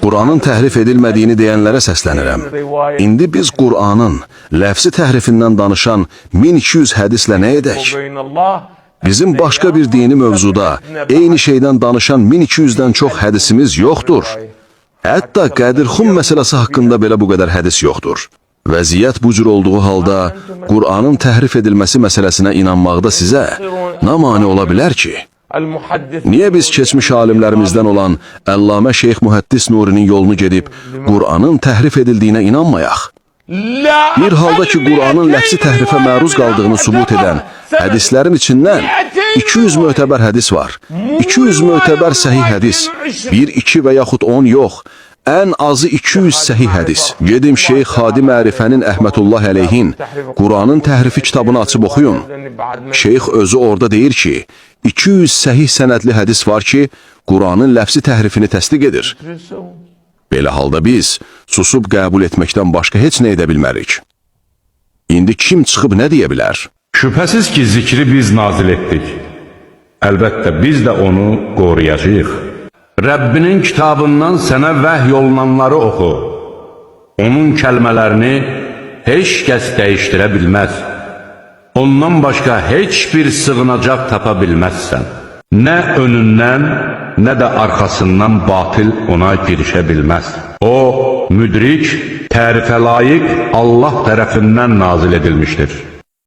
Qur'anın təhrif edilmədiyini deyənlərə səslənirəm. İndi biz Qur'anın ləfsi təhrifindən danışan 1200 hədislə nə edək? Bizim başqa bir dini mövzuda eyni şeydən danışan 1200-dən çox hədisimiz yoxdur. Hətta Qədirxum məsələsi haqqında belə bu qədər hədis yoxdur. Vəziyyət bu cür olduğu halda Qur'anın təhrif edilməsi məsələsinə inanmaqda sizə nə mane ola bilər ki? Niyə biz keçmiş alimlərimizdən olan Əllamə Şeyx Mühəddis Nurinin yolunu gedib Qur'anın təhrif edildiyinə inanmayaq? Bir halda ki, Qur'anın ləfsi təhrifə məruz qaldığını sübut edən hədislərin içindən 200 mötəbər hədis var. 200 mötəbər səhih hədis. 1, 2 və yaxud 10 yox. Ən azı 200 səhih hədis. Gedim Şeyx Hadi Mərifənin Əhmətullah əleyhin Qur'anın təhrifi kitabını açıb oxuyun. Şeyx özü orada deyir ki, 200 səhih sənədli hədis var ki, Qur'anın ləfsi təhrifini təsdiq edir. Belə halda biz susub qəbul etməkdən başqa heç nə edə bilmərik. İndi kim çıxıb nə deyə bilər? Şübhəsiz ki, zikri biz nazil etdik. Əlbəttə, biz də onu qoruyacağıq. Rəbbinin kitabından sənə vəhy olunanları oxu. Onun kəlmələrini heç kəs dəyişdirə bilməz. Ondan başqa heç bir sığınacaq tapa bilməzsən. Nə önündən, nə də arxasından batil ona girişə bilməz. O, müdrik, tərifə layiq Allah tərəfindən nazil edilmişdir.